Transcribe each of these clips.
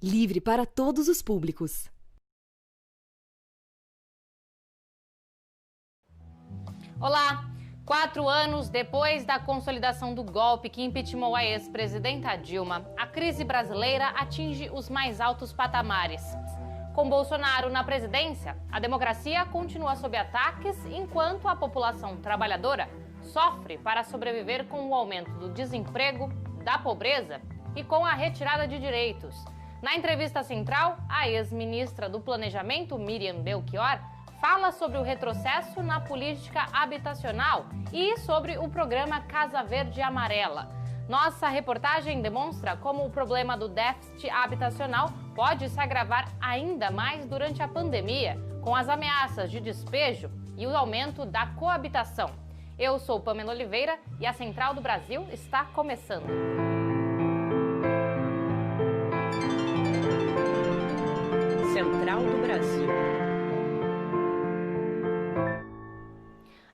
Livre para todos os públicos. Olá! 4 anos depois da consolidação do golpe que impeachmentou a ex-presidenta Dilma, a crise brasileira atinge os mais altos patamares. Com Bolsonaro na presidência, a democracia continua sob ataques, enquanto a população trabalhadora sofre para sobreviver com o aumento do desemprego, da pobreza e com a retirada de direitos. Na entrevista central, a ex-ministra do Planejamento, Miriam Belchior, fala sobre o retrocesso na política habitacional e sobre o programa Casa Verde e Amarela. Nossa reportagem demonstra como o problema do déficit habitacional pode se agravar ainda mais durante a pandemia, com as ameaças de despejo e o aumento da coabitação. Eu sou Pamela Oliveira e a Central do Brasil está começando. Central do Brasil.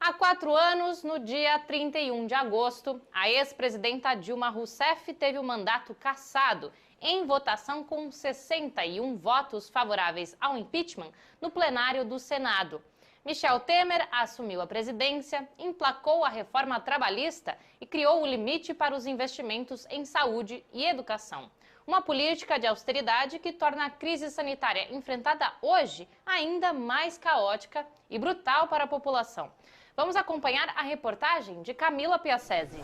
Há 4 anos, no dia 31 de agosto, a ex-presidenta Dilma Rousseff teve o mandato cassado em votação com 61 votos favoráveis ao impeachment no plenário do Senado. Michel Temer assumiu a presidência, emplacou a reforma trabalhista e criou o limite para os investimentos em saúde e educação. Uma política de austeridade que torna a crise sanitária enfrentada hoje ainda mais caótica e brutal para a população. Vamos acompanhar a reportagem de Camila Piacese.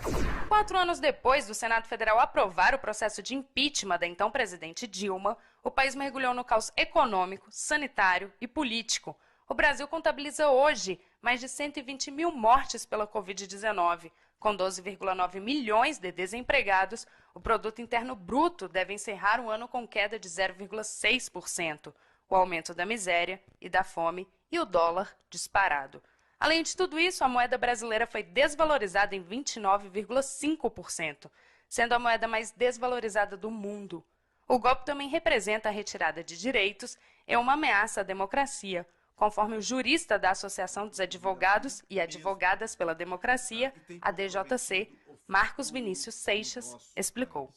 4 anos depois do Senado Federal aprovar o processo de impeachment da então presidente Dilma, o país mergulhou no caos econômico, sanitário e político. O Brasil contabiliza hoje mais de 120 mil mortes pela Covid-19. Com 12,9 milhões de desempregados, o Produto Interno Bruto deve encerrar o ano com queda de 0,6%. O aumento da miséria e da fome e o dólar disparado. Além de tudo isso, a moeda brasileira foi desvalorizada em 29,5%, sendo a moeda mais desvalorizada do mundo. O golpe também representa a retirada de direitos e uma ameaça à democracia, conforme o jurista da Associação dos Advogados e Advogadas pela Democracia, a DJC, Marcos Vinícius Seixas, explicou.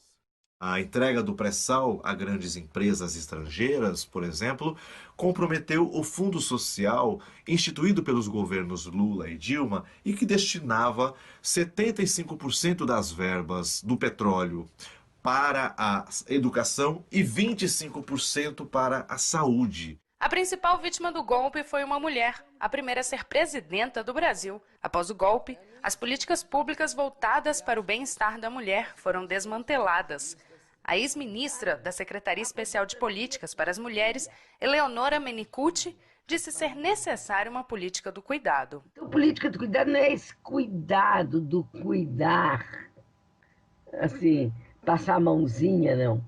A entrega do pré-sal a grandes empresas estrangeiras, por exemplo, comprometeu o Fundo Social instituído pelos governos Lula e Dilma e que destinava 75% das verbas do petróleo para a educação e 25% para a saúde. A principal vítima do golpe foi uma mulher, a primeira a ser presidenta do Brasil. Após o golpe, as políticas públicas voltadas para o bem-estar da mulher foram desmanteladas. A ex-ministra da Secretaria Especial de Políticas para as Mulheres, Eleonora Menicucci, disse ser necessária uma política do cuidado. A política do cuidado não é esse cuidado do cuidar, assim, passar a mãozinha, não.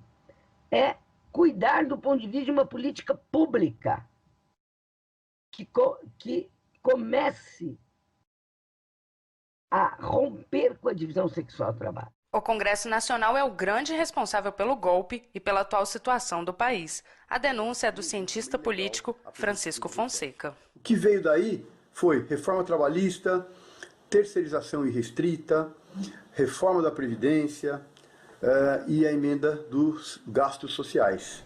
É cuidar do ponto de vista de uma política pública que comece a romper com a divisão sexual do trabalho. O Congresso Nacional é o grande responsável pelo golpe e pela atual situação do país. A denúncia é do cientista político Francisco Fonseca. O que veio daí foi reforma trabalhista, terceirização irrestrita, reforma da Previdência e a emenda dos gastos sociais.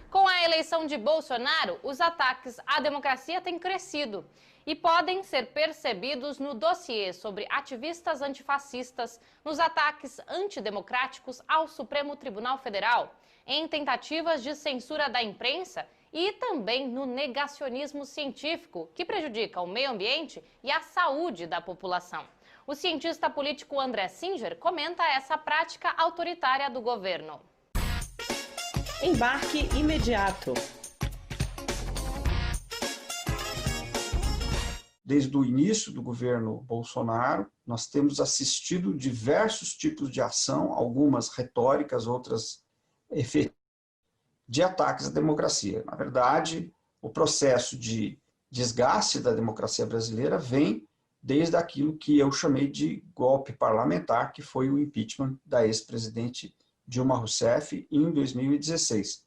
Com a eleição de Bolsonaro, os ataques à democracia têm crescido e podem ser percebidos no dossiê sobre ativistas antifascistas, nos ataques antidemocráticos ao Supremo Tribunal Federal, em tentativas de censura da imprensa e também no negacionismo científico, que prejudica o meio ambiente e a saúde da população. O cientista político André Singer comenta essa prática autoritária do governo. Embarque imediato. Desde o início do governo Bolsonaro, nós temos assistido diversos tipos de ação, algumas retóricas, outras efetivas, de ataques à democracia. Na verdade, o processo de desgaste da democracia brasileira vem desde aquilo que eu chamei de golpe parlamentar, que foi o impeachment da ex-presidente Dilma Rousseff em 2016.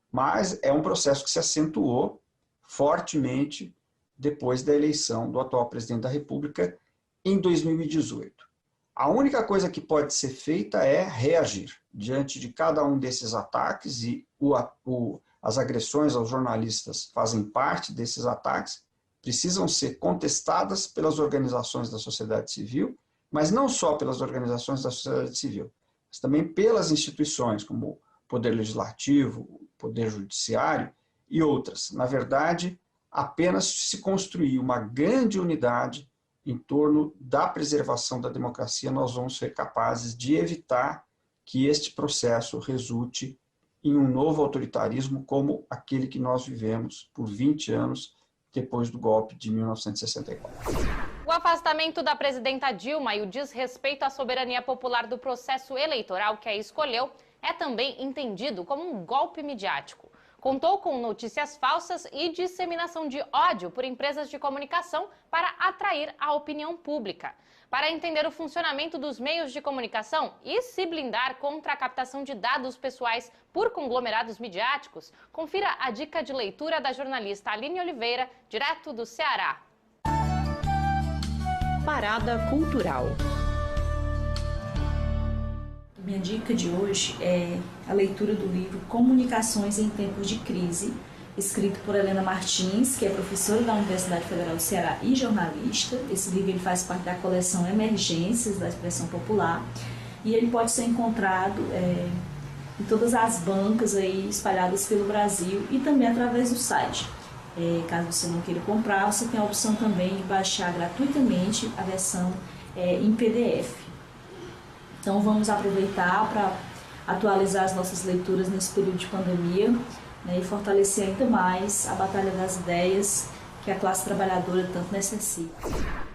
Mas é um processo que se acentuou fortemente depois da eleição do atual presidente da República em 2018. A única coisa que pode ser feita é reagir diante de cada um desses ataques, e as agressões aos jornalistas fazem parte desses ataques, precisam ser contestadas pelas organizações da sociedade civil, mas não só pelas organizações da sociedade civil, mas também pelas instituições, como o Poder Legislativo, o Poder Judiciário e outras. Na verdade, apenas se construir uma grande unidade em torno da preservação da democracia, nós vamos ser capazes de evitar que este processo resulte em um novo autoritarismo como aquele que nós vivemos por 20 anos depois do golpe de 1964. O afastamento da presidenta Dilma e o desrespeito à soberania popular do processo eleitoral que a escolheu é também entendido como um golpe midiático. Contou com notícias falsas e disseminação de ódio por empresas de comunicação para atrair a opinião pública. Para entender o funcionamento dos meios de comunicação e se blindar contra a captação de dados pessoais por conglomerados midiáticos, confira a dica de leitura da jornalista Aline Oliveira, direto do Ceará. Parada cultural. Minha dica de hoje é a leitura do livro Comunicações em Tempos de Crise, escrito por Helena Martins, que é professora da Universidade Federal do Ceará e jornalista. Esse livro ele faz parte da coleção Emergências da Expressão Popular e ele pode ser encontrado em todas as bancas aí espalhadas pelo Brasil e também através do site. Caso você não queira comprar, você tem a opção também de baixar gratuitamente a versão em PDF. Então vamos aproveitar para atualizar as nossas leituras nesse período de pandemia, né, e fortalecer ainda mais a batalha das ideias que a classe trabalhadora tanto necessita.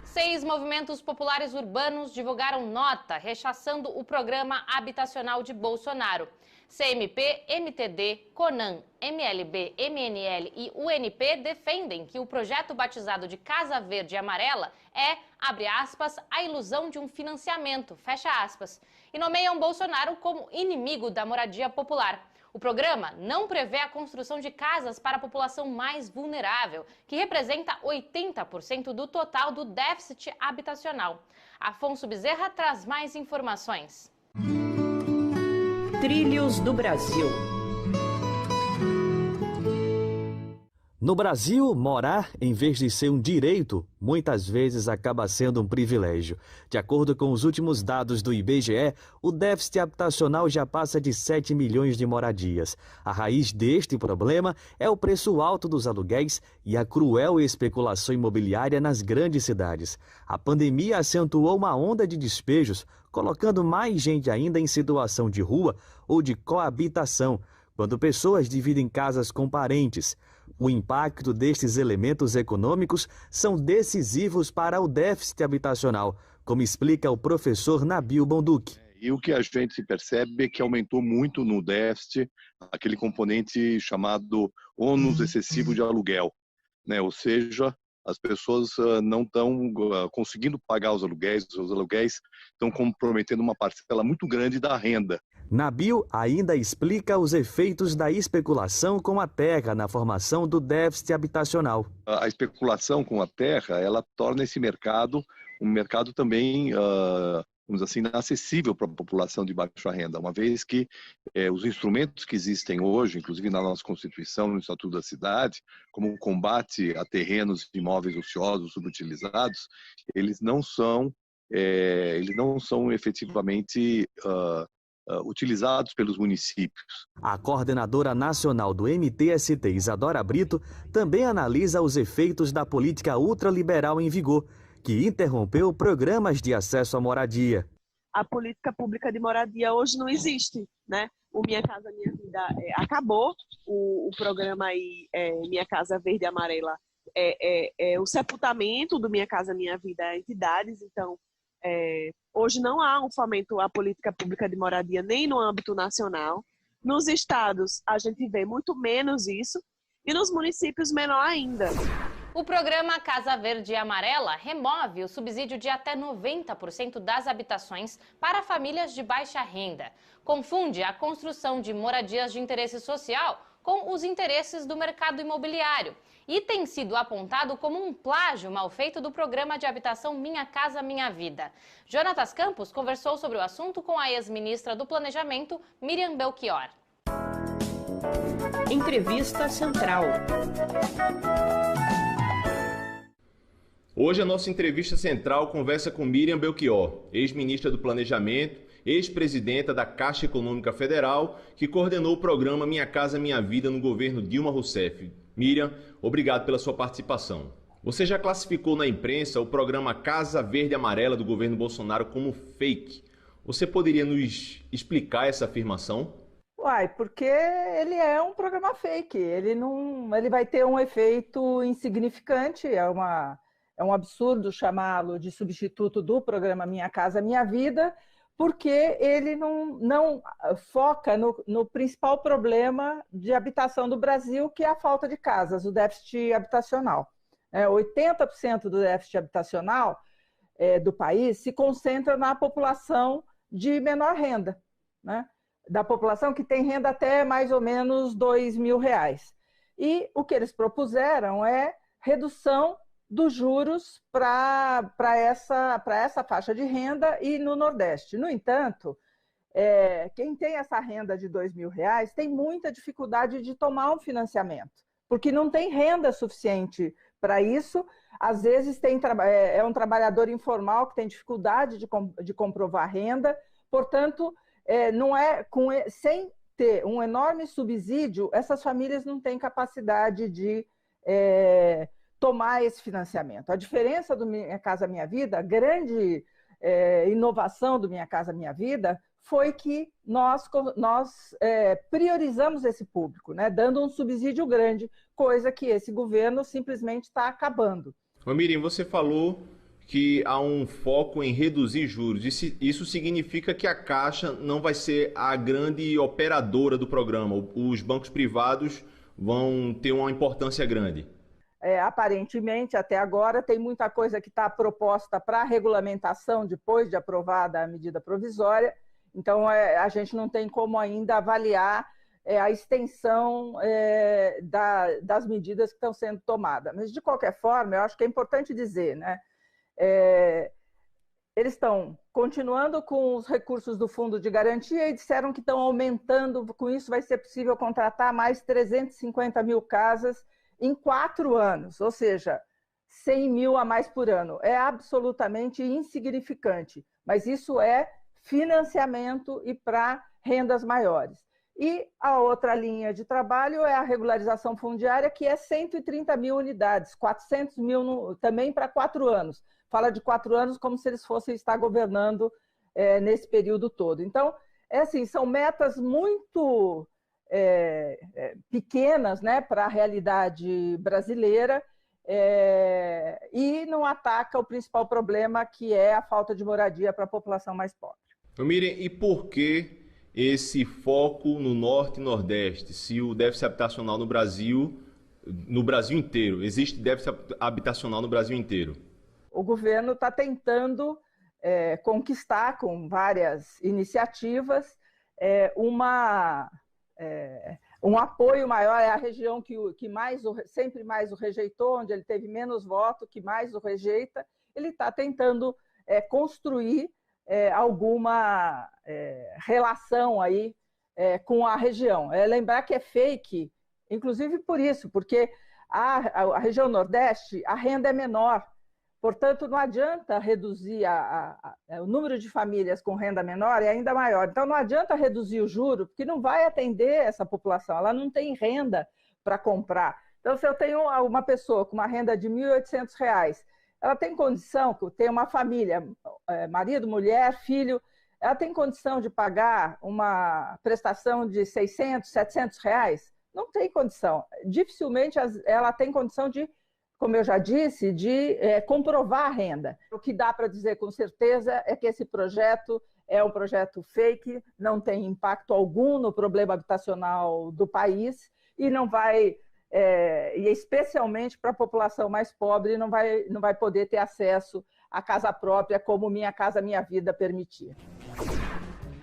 6 movimentos populares urbanos divulgaram nota rechaçando o programa habitacional de Bolsonaro. CMP, MTD, CONAN, MLB, MNL e UNP defendem que o projeto batizado de Casa Verde e Amarela é, abre aspas, a ilusão de um financiamento, fecha aspas, e nomeiam Bolsonaro como inimigo da moradia popular. O programa não prevê a construção de casas para a população mais vulnerável, que representa 80% do total do déficit habitacional. Afonso Bezerra traz mais informações. Trilhos do Brasil. No Brasil, morar, em vez de ser um direito, muitas vezes acaba sendo um privilégio. De acordo com os últimos dados do IBGE, o déficit habitacional já passa de 7 milhões de moradias. A raiz deste problema é o preço alto dos aluguéis e a cruel especulação imobiliária nas grandes cidades. A pandemia acentuou uma onda de despejos, colocando mais gente ainda em situação de rua ou de coabitação, quando pessoas dividem casas com parentes. O impacto destes elementos econômicos são decisivos para o déficit habitacional, como explica o professor Nabil Bonduque. E o que a gente percebe é que aumentou muito no déficit aquele componente chamado ônus excessivo de aluguel, né? Ou seja, as pessoas não estão conseguindo pagar os aluguéis estão comprometendo uma parcela muito grande da renda. Nabil ainda explica os efeitos da especulação com a terra na formação do déficit habitacional. A especulação com a terra, ela torna esse mercado um mercado também, vamos assim, inacessível para a população de baixa renda, uma vez que os instrumentos que existem hoje, inclusive na nossa Constituição, no Estatuto da Cidade, como o combate a terrenos e imóveis ociosos subutilizados, eles não são efetivamente utilizados pelos municípios. A coordenadora nacional do MTST, Isadora Brito, também analisa os efeitos da política ultraliberal em vigor, que interrompeu programas de acesso à moradia. A política pública de moradia hoje não existe, né? O Minha Casa Minha Vida acabou, o programa aí, Minha Casa Verde e Amarela é o sepultamento do Minha Casa Minha Vida a entidades, então hoje não há um fomento à política pública de moradia nem no âmbito nacional. Nos estados a gente vê muito menos isso e nos municípios menor ainda. O programa Casa Verde e Amarela remove o subsídio de até 90% das habitações para famílias de baixa renda. Confunde a construção de moradias de interesse social com os interesses do mercado imobiliário e tem sido apontado como um plágio mal feito do programa de habitação Minha Casa Minha Vida. Jonatas Campos conversou sobre o assunto com a ex-ministra do Planejamento, Miriam Belchior. Entrevista Central. Hoje a nossa entrevista central conversa com Miriam Belchior, ex-ministra do Planejamento, ex-presidenta da Caixa Econômica Federal, que coordenou o programa Minha Casa Minha Vida no governo Dilma Rousseff. Miriam, obrigado pela sua participação. Você já classificou na imprensa o programa Casa Verde Amarela do governo Bolsonaro como fake. Você poderia nos explicar essa afirmação? Porque ele é um programa fake. Ele vai ter um efeito insignificante. É um absurdo chamá-lo de substituto do programa Minha Casa Minha Vida, porque ele não foca no principal problema de habitação do Brasil, que é a falta de casas, o déficit habitacional. 80% do déficit habitacional do país se concentra na população de menor renda, né? Da população que tem renda até mais ou menos R$2.000. E o que eles propuseram é redução dos juros para essa faixa de renda e no Nordeste. No entanto, quem tem essa renda de R$2.000 tem muita dificuldade de tomar um financiamento, porque não tem renda suficiente para isso. Às vezes é um trabalhador informal que tem dificuldade de comprovar renda, portanto, sem ter um enorme subsídio, essas famílias não têm capacidade de tomar esse financiamento. A diferença do Minha Casa Minha Vida, a grande inovação do Minha Casa Minha Vida, foi que nós priorizamos esse público, né, dando um subsídio grande, coisa que esse governo simplesmente está acabando. Miriam, você falou que há um foco em reduzir juros. Isso significa que a Caixa não vai ser a grande operadora do programa. Os bancos privados vão ter uma importância grande. Aparentemente, até agora, tem muita coisa que está proposta para regulamentação depois de aprovada a medida provisória. Então, a gente não tem como ainda avaliar a extensão das medidas que estão sendo tomadas. Mas, de qualquer forma, eu acho que é importante dizer, né? Eles estão continuando com os recursos do Fundo de Garantia e disseram que estão aumentando. Com isso, vai ser possível contratar mais 350 mil casas em 4 anos, ou seja, 100 mil a mais por ano. É absolutamente insignificante, mas isso é financiamento e para rendas maiores. E a outra linha de trabalho é a regularização fundiária, que é 130 mil unidades, 400 mil também para 4 anos. Fala de 4 anos como se eles fossem estar governando nesse período todo. Então, são metas muito pequenas, né, para a realidade brasileira, e não ataca o principal problema, que é a falta de moradia para a população mais pobre. Miriam, e por que esse foco no Norte e Nordeste, se o déficit habitacional no Brasil inteiro, existe déficit habitacional no Brasil inteiro? O governo está tentando conquistar, com várias iniciativas, um apoio maior. É a região que sempre mais o rejeitou, onde ele teve menos voto, que mais o rejeita. Ele está tentando construir alguma relação aí com a região. Lembrar que é fake, inclusive por isso, porque a região Nordeste, a renda é menor. Portanto, não adianta reduzir o número de famílias com renda menor, é ainda maior. Então, não adianta reduzir o juro, porque não vai atender essa população, ela não tem renda para comprar. Então, se eu tenho uma pessoa com uma renda de R$ 1.800, ela tem condição, tem uma família, marido, mulher, filho, ela tem condição de pagar uma prestação de R$ 600, R$ 700? Não tem condição. Dificilmente ela tem condição de, como eu já disse, de comprovar a renda. O que dá para dizer com certeza é que esse projeto é um projeto fake, não tem impacto algum no problema habitacional do país e não vai, e especialmente para a população mais pobre, não vai poder ter acesso à casa própria como Minha Casa Minha Vida permitia.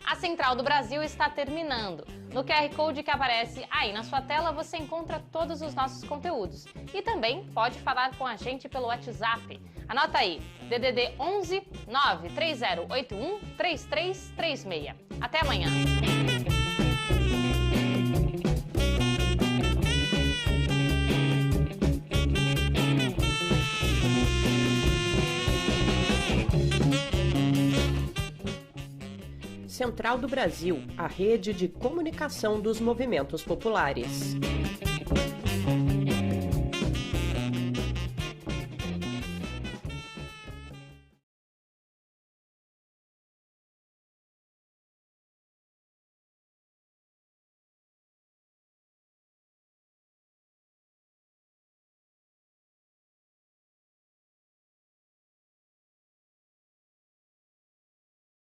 A Central do Brasil está terminando. No QR Code que aparece aí na sua tela, você encontra todos os nossos conteúdos. E também pode falar com a gente pelo WhatsApp. Anota aí, DDD 11 93081 3336. Até amanhã. Central do Brasil, a rede de comunicação dos movimentos populares.